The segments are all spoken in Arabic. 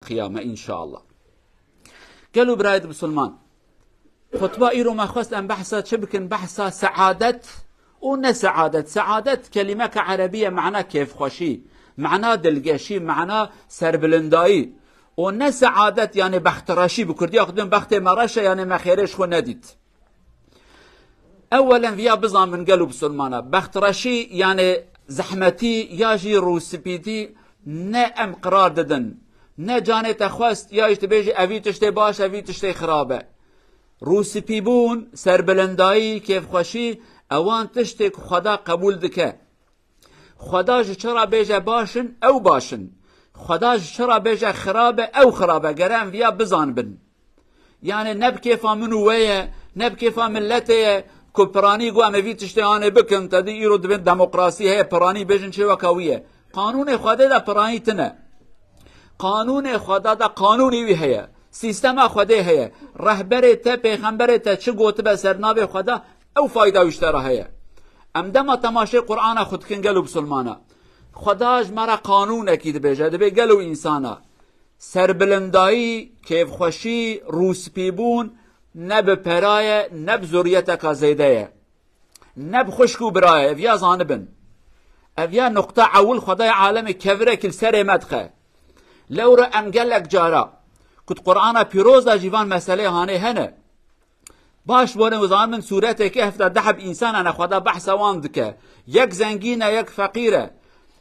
القيامة إن شاء الله. قالوا برايد بسلمان خطبة إيرو ما خواست أن بحثة شبكن بحثة سعادة ون سعادة. سعادة كلمة عربية معناه كيف خوشي، معناه دلقشي، معناه سربلندائي. ون سعادة يعني بختراشي بكردي أخدم بخت مرشة يعني ما خيرش خو نديت. اولا ویا بزن من قالوا بسلمانه بختراشی يعني زحمتي ياجي روسبيدي نه ام قرار ددن نه جانت خواست یا اشتباجي اوی تشتی باش اوی تشتی خرابه. روسپی بون سربلندایی کیف خوشی اوان تشتی خدا قبول دکه. خداش چرا بیجه باشن او باشن، خداش چرا بیجه خرابه او خرابه. گرم ویا بزن بن يعني نب كيفا منو ويا نب كيفا ملته كو براني قو امي تشتي انا بكم تدي يرد بين ديمقراطيه هي براني بيجن شي وكاويه. قانون خدا دا براني تنه، قانون خدا دا قانوني وي هي، سيستم خدا هي، رهبر ته پیغمبر ته چه گوت به سرناب خدا او فایده وشتره هي. ام دما تماشای قرآن خود کن گلو بسلمانه خداش مرا قانون اكيد بيجه دبي گلو انسانه سربلندایی کیف خوشی روسپی بون نب پرایه نب زوریت کا زیده نب خوشکو برایه اویا زانبن اویا نقطه اول خدای عالم کفره کل سر مدخه لورا ام گلک جارا کت قرآن پیروز جیوان مسئله هانه هنه باش بونه وزان من صورته که هفته دحب انسان انا خدا بحث وان دکه یک زنگینه یک فقیره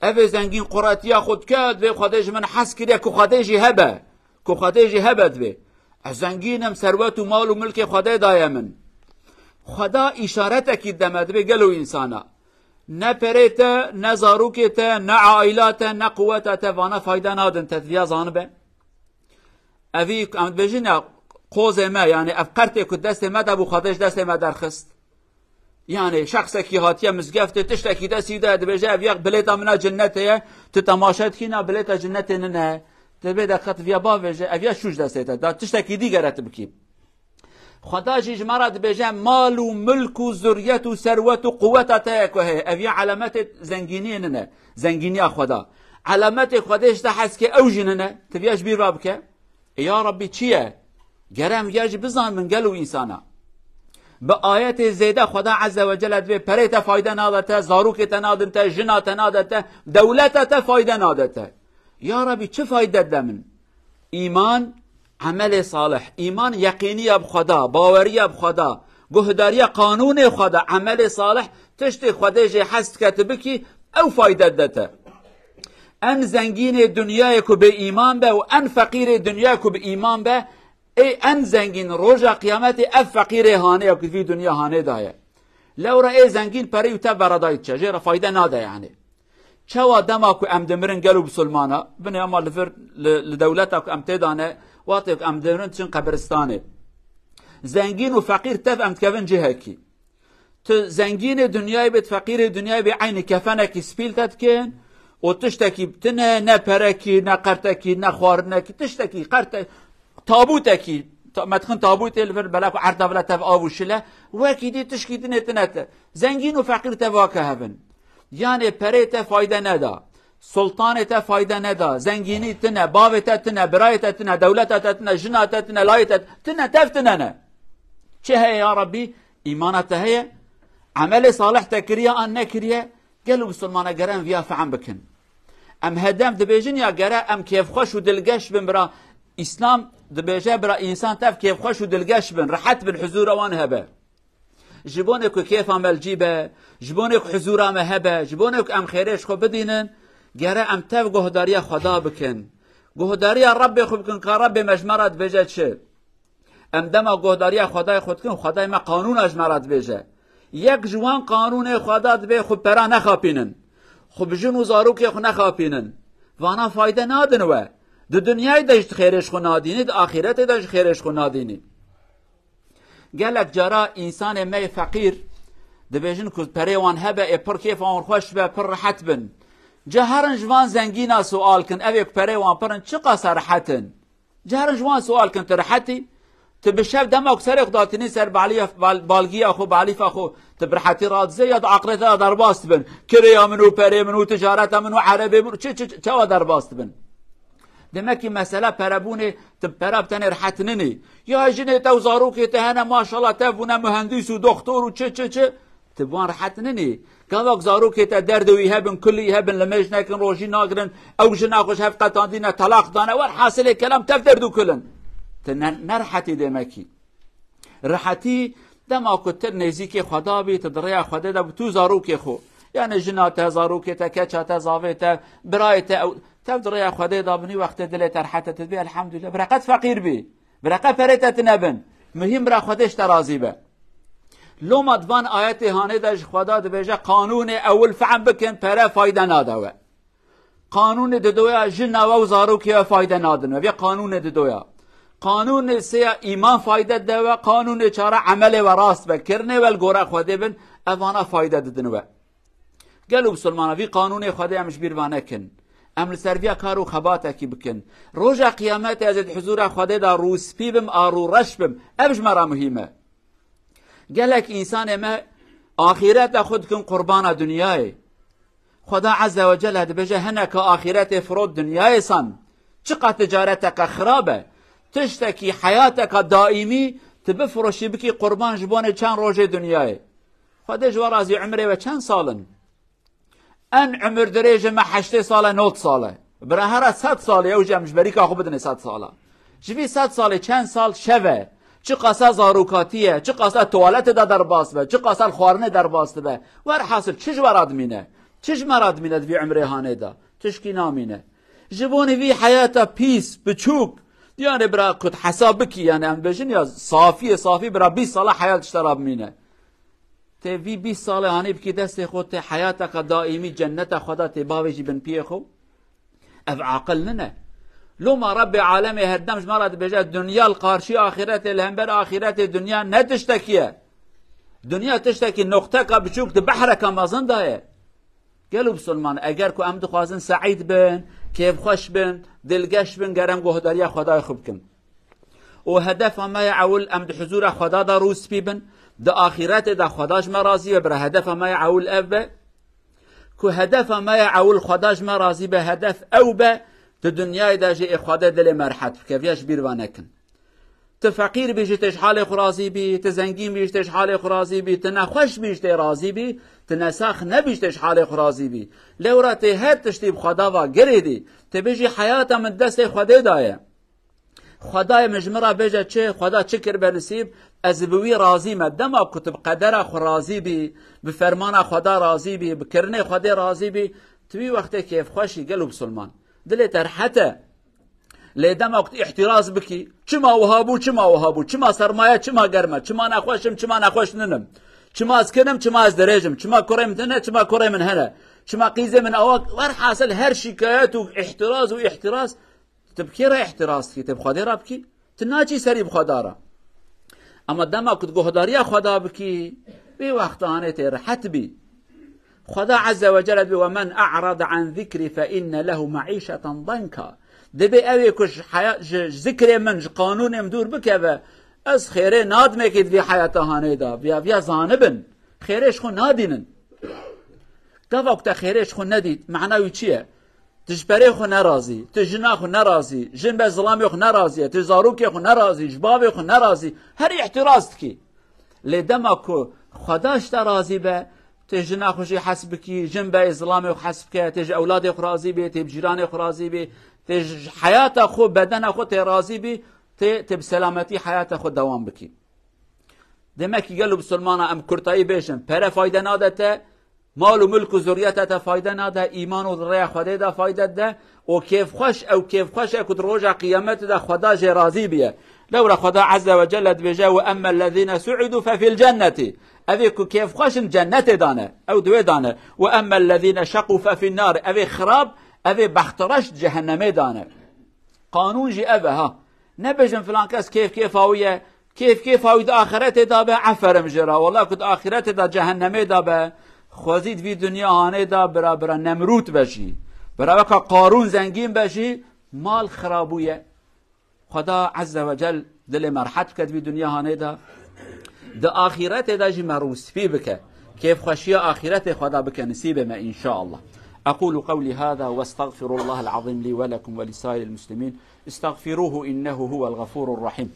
اوه زنگین قراتیا خود کرد و خودش من حس کرده که خودش هبه که خودش هبه دوی زنگینم ثروت و مال و ملک خدا دای من خدا اشارت اکید دمد به گلو انسانا نه پریتا نه زاروکتا نه عائلاتا نه قوتا وانا فایده نادن تدویا زانبه اوی امد بجین قوز ما يعني افقرت که دست ما دبو خودش دست ما درخست يعني شخص کی هاتیه مزگفت تشتکی دستی ده بجه اویق بلیتا منا جنته تتماشد کینا بلیتا جنته نه تبه دقت ویا با وجه اویا شوش دسته ده تشتکی دیگرت بکی خدا جیج مرد بجه مال و ملک و ذریت و ثروت و قوت تا که اویا علامت زنگینی نه زنگینی خدا علامت خودش ده حس که او جننه تبیاش بیر باب که یا ربی چیه گرم یاج بزن من گلو انسانا به آیت زیده خدا عز و جل به پریت فایده نادته زاروک تنادته جنا تنادته دولت فایده نادته یا ربی چه فایده دمن ایمان عمل صالح ایمان یقینی اب خدا باوری اب خدا گهداری قانون خدا عمل صالح تشت خودش حست کتب کی او فایده دته ان زنگین دنیای کو به ایمان به و ان فقیر دنیای کو به ایمان به ای ان زنگین روزا قیامت اف فقیر هانه یا که فی دنیا هانه دایه لورا ای زنگین پری تا برادای چجر فایده ناده یعنی چوا دما کو ام دمرن گلو بسلمانه بنی اما لفر لدولتا کو ام تدانه واطی کو ام دمرن چن قبرستانه زنگین و فقیر تف ام تکون جهه کی تو زنگین دنیای بیت فقیر دنیای بی عین کفنه کی سپیل تدکن و تشتکی بتنه نه پرکی نه قرتکی نه خوارنکی تشتکی قرت تابوتکی متخن تابوت الفر بلاك عرض ولا تف آوشله وكيدي تشكيد نتنت زنگين وفقير تواكه هبن يعني بريت فايدة ندا سلطانة فايدة ندا زنگيني تنا باوت تنا برايت تنا دولت تنا جنات تنا لايت تنا تفتنا چه هي يا ربي ايمانته هي عمل صالح تكريا ان نكريا قالوا مسلمان قران فيها فعم بكن ام هدم دبيجن يا قرا ام كيف خوش ودلقش بمرا اسلام دبيجه برا انسان تف كيف خوش ودلقش بن رحت بالحضور وان هبه جبونك كيف عمل جيبه جبونك حضور ما هبه جبونك ام خيرش خو بدينن قرا ام تف قهداريه خدا بكن قهداريه رب خو بكن كرب مجمرات بجد شه ام دما قهداريه خدای خود کن خدای ما قانون اجمرات بجه یک جوان قانون خدا به خو پرا نخاپینن خو بجن وزاروک خو نخاپینن وانا فایده نادن و د دنیای دشت خیرش خو نادینی د آخرت دشت خیرش خو نادینی گلک جارا انسان می فقیر د بجن کو پریوان هبه پر کیف اون خوش به پر راحت بن جهرن جوان زنگینا سوال کن اوی پریوان پرن چه قصر راحتن جهرن جوان سوال کن ترحتی تبشف دمك سرق داتني سر بالغي اخو باليف اخو تبرحتي راد زياد عقرته درباست بن كريا منو بري منو تجارته منو عربي منو چه درباست بن دمکی مسئله پربونه پرب تن رحت ننی یا جنه تو زاروکی تهنه ماشالله تبونه مهندس و دکتر و چه تبوان رحت ننی كذاك زارو كيتا دردو يهبن كل يهبن لماش ناكن روجي ناقرن او جناقش هفقة تاندينا طلاق دانا والحاصل كلام تفدردو كلن نرحتي دمكي رحتي دما كتر نزيكي خدا بي تدريا خدا دا تو زارو كي خو يعني جناته زارو كيتا كچاته زاويته برايته او تفدريا خدا دا بني وقت دلت رحته تبي الحمد لله برقت فقير بي برقت فريتت نبن مهم برا خدش ترازي به لو مدوان آیت هانه داش خدا دبیجه قانون اول فهم بکن پره فایده نادوه قانون ددویا جنوا و زاروکیا فایده نادن و قانون ددویا قانون سیا ایمان فایده دوه قانون چاره عمل و راست بکرنه و الگوره خواده بن اوانا فایده ددنوه گلو بسلمانه وی قانون خواده همش بیروانه کن امل سرویا کارو خباته کی بکن روژا قیامت از حضور خواده دا روسپی بم آرو رش بم ابش مرا مهمه گلک انسان ما آخرت خود کن قربان دنیای خدا عز و جل هد بجه هنک آخرت فرود دنیای سن چقدر تجارتک خرابه تشتکی حیاتک دائمی تبفرشی بکی قربان جبان چند روز دنیای خدا جوار از عمره و چند سالن ان عمر دریج ما 8 ساله 9 ساله برا هر 100 ساله او جمش بری که خوب بدن 100 ساله جوی 100 ساله چند سال شوه چه قصه زاروکاتیه چه قصه توالت دا در باست به چه قصه خوارنه در باست به ور حاصل چش وراد مینه چش مراد مینه وی عمره هانه دا تشکی نامینه جبونی وی حیاتا پیس بچوک یعنی برا کد حساب بکی یعنی ام بجن یا صافی برا 20 ساله حیات اشتراب مینه تی وی 20 ساله هانی بکی دست خود تی حیاتا که دائمی جنت خدا تی باویجی بن پی خو اف عاقل ننه لو ما رب عالمي هدمش مرض بجا دنيا القارشي آخرت الهمبر آخرت دنيا نتشتكيه دنيا تشتكي نقطة بچوك بحرك مازن دايه قالوا بسلمان اگر كو امد خوازن سعيد بن كيف خوش بن دلگش بن گرم گهداريا خدای خوب کن و هدف ما يعول امد حضور خدا دا روس بي بن دا آخرت دا خداش مرازي و بر هدف ما يعول اب كو هدف ما يعول خداش مرازي به هدف او به تو دنیای داجی خدا دل مرحت کفیش بیروانه کن تو فقیر بیشی تش حال خرازی بی تو زنگین بیشی تش حال خرازی بی تو نخوش بیشی رازی بی تو نساخ نبیشی تش حال خرازی بی لورا تی هر تشتیب خدا و گریدی تو بیشی حیاتا من دست خدا دایه خدای مجمره بیجه چه خدا چه کر برسیب از بوی رازی مدما کتب قدر خرازی بی بفرمان خدا رازی بی بکرن خدا رازی بی توی وقتی کیف خوشی گلو بسلمان دلت رحته لیدم وقت احتراز بکی چما وهابو چما سرمایه چما گرمه چما نخوشم چما نخوش ننم چما از کنم چما از درجم چما کرم تنه چما کرم من هنه چما قیزه من اواک ور حاصل هر شکایت و احتراز تبکی را احتراز کی تب خدا را بکی تناچی سری بخدا را اما دم وقت گهداری خدا بکی بی وقت آنه رحت بی خدا عز وجل بي ومن أعرض عن ذكري فإن له معيشة ضنكا دبي أوي كش ذكر من قانون مدور بك از خيره ناد مكيد في حياته هانيدا بيا زانبن خيرش خو نادينن دا وقت خيرش خو نديد معناه چيه تجبري خو نرازي تجنا خو نرازي جن بظلامي خو نرازي تزاروكي خو نرازي جبابي خو نرازي هر احتراز كي لدمكو خداش ترازي به تج ناخوشي حسبكي جنب اسلامي وحسبك تج اولادي خرازي بي تج جيراني خرازي بي تج حياته خو بدن خو ترازي بي تب سلامتي حياته خو دوام بكي دمك قالوا بسلمانه ام كرتاي بيشن پر فايده نادته مال و ملك و ذريته فايده ناده ايمان و ذريه خدا ده فايده ده و كيف خوش او كيف خوش كد روجا قيامت ده خدا جي راضي بيه لو خدا عز وجل بجا واما الذين سعدوا ففي الجنه أبيكو كيف خوش جنة دانه أو دوي دانه وأما الذين شقوا ففي النار أبي خراب أبي بخترش جهنم دانه قانون جي أبا ها نبجن فلان كاس كيف هاوية كيف هاوية آخرت دابه عفر مجرى والله كد آخرت دا جهنم دابه خوزيد في دنيا هانه دا برا نمروت بشي برا وكا قارون زنگين بشي مال خرابوية خدا عز وجل دل مرحت كد في دنيا هانه دا ده آخرت دا جي مروس فيه بك كيف خشية آخرت خدا بك نسيبه ما إن شاء الله أقول قولي هذا واستغفر الله العظيم لي ولكم ولسائر المسلمين استغفروه إنه هو الغفور الرحيم.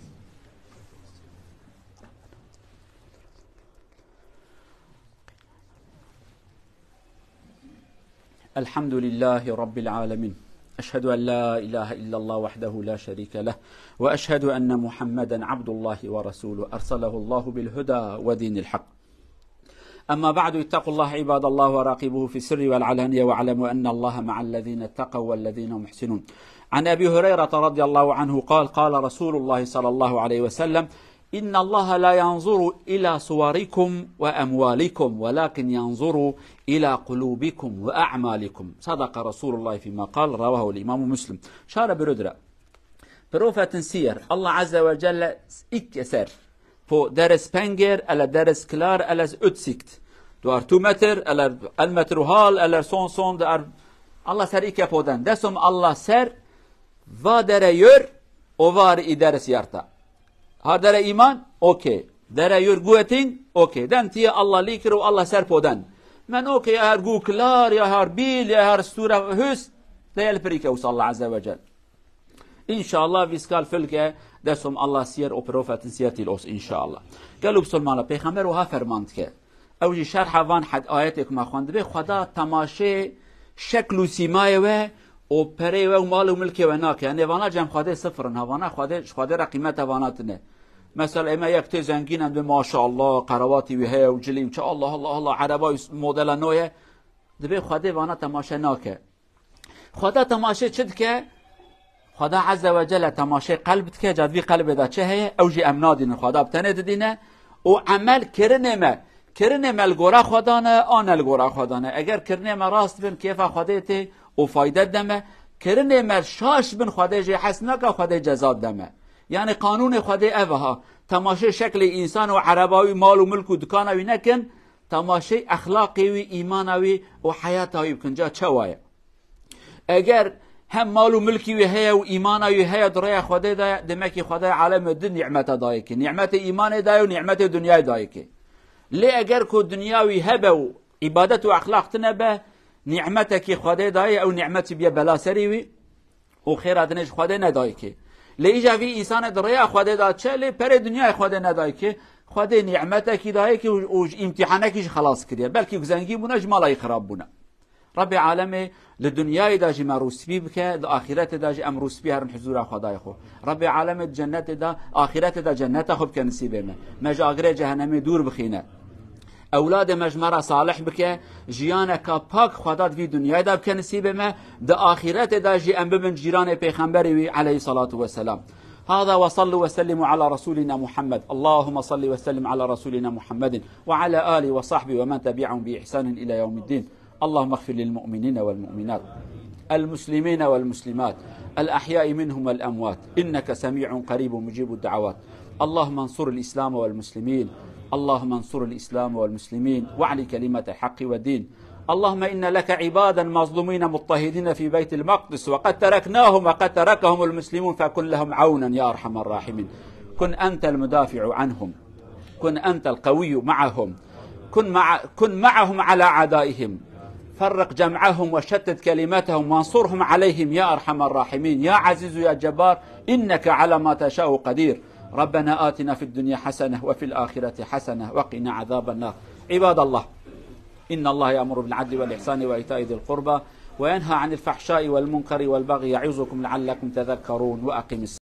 الحمد لله رب العالمين، أشهد أن لا إله إلا الله وحده لا شريك له، وأشهد أن محمدا عبد الله ورسوله أرسله الله بالهدى ودين الحق. أما بعد، اتقوا الله عباد الله وراقبوه في السر والعلانية، واعلموا أن الله مع الذين اتقوا والذين هم محسنون. عن أبي هريرة رضي الله عنه قال: قال رسول الله صلى الله عليه وسلم: إن الله لا ينظر إلى صوركم وأموالكم ولكن ينظر إلى قلوبكم وأعمالكم. صدق رسول الله فيما قال، رواه الإمام مسلم. شار برودرا بروفة سير الله عز وجل إكسر på deres penger eller deres klær eller utsikt. Du har 2 meter eller 1 meter og halv eller sånn. Det er, Allah ser ikke på den. Det som Allah ser, hva dere gjør og hva er i deres hjerte. Har dere iman? Ok. Dere gjør gode ting? Ok. Den tida Allah liker og Allah ser på den. Men ok, jeg har god klær, jeg har bil, jeg har store hus. Det hjelper ikke hos Allah Azza wa Jal. Inshallah vi skal følge det som Allah sier og profeten sier til oss, inshallah. قالوا بسلمان پیغمبر وها فرماند که اوجی شرح وان حد آیت که ما خوانده به خدا تماشه شکل و سیمای و پره و مال و ملک و ناکه. یعنی وانا جمع خواده صفرن، وانا خواده را قیمت واناتنه. مثلا اما یک تی زنگینن به ماشاءالله قرواتی و هی و جلی و چه الله الله الله عربای مدل نویه دبه خواده وانا تماشه ناکه. خدا تماشه چد که خدا عز وجل تماشه قلبت که جدوی قلب دا چه هی اوجی امنا دین خدا بتنه دینه و عمل کرنه الگورا خدانه آن الگورا خدانه. اگر کرنه راست بین کیف خودته و فایده دمه، کرنه شاش بین خوده جی حسنه که خوده جزاد دمه. یعنی قانون خوده اوها تماشه شکل انسان و عرباوی مال و ملک و دکانوی نکن، تماشه اخلاقی و ایمانوی و حیاتوی بکن. جا چه وایه اگر هم مال و ملکی و هیا و ایمان و هیا درای خوده دا دمکی خوده عالم دن نعمت دایی که نعمت ایمان دایی و نعمت دنیای دایی که لی اگر که دنیاوی هبه و عبادت و اخلاق تنبه نعمت که خوده دایی او نعمت بیا بلا سریوی و خیرات نش خوده ندایی که لی جاوی انسان درای خوده دا چه لی پر دنیای خوده ندایی که خوده نعمت که دایی که و امتحانه کش خلاص کریه بلکه زنگی بونه جمالای خراب بونه. رب عالمه للدنيا داجي ما روسبي بك لآخرته داجي أم روسبي هرم حضور خدای خو. رب عالمه جنت دا آخرته دا جنت خو بك نصيبه ما مجاغره جهنم دور بخينه. اولاد مجمره صالح بك جيانك پاک خدا في دنيا دا بك نصيبه ما دا آخرته داجي أم ببن جيران پیغمبر عليه الصلاة والسلام. هذا وصلوا وسلموا على رسولنا محمد. اللهم صل وسلم على رسولنا محمد وعلى آله وصحبه ومن تبعهم بإحسان إلى يوم الدين. اللهم اغفر للمؤمنين والمؤمنات المسلمين والمسلمات الأحياء منهم والأموات إنك سميع قريب مجيب الدعوات. اللهم انصر الإسلام والمسلمين، اللهم انصر الإسلام والمسلمين واعل كلمة الحق والدين. اللهم إن لك عبادا مظلومين مضطهدين في بيت المقدس وقد تركناهم وقد تركهم المسلمون فكن لهم عونا يا أرحم الراحمين. كن أنت المدافع عنهم، كن أنت القوي معهم، كن معهم على أعدائهم، فرق جمعهم وشتت كلمتهم وانصرهم عليهم يا أرحم الراحمين. يا عزيز يا جبار إنك على ما تشاء قدير. ربنا آتنا في الدنيا حسنة وفي الآخرة حسنة وقنا عذاب النار. عباد الله، إن الله يأمر بالعدل والإحسان وإيتاء ذي القربى وينهى عن الفحشاء والمنكر والبغي يعظكم لعلكم تذكرون. وأقم الصلاة.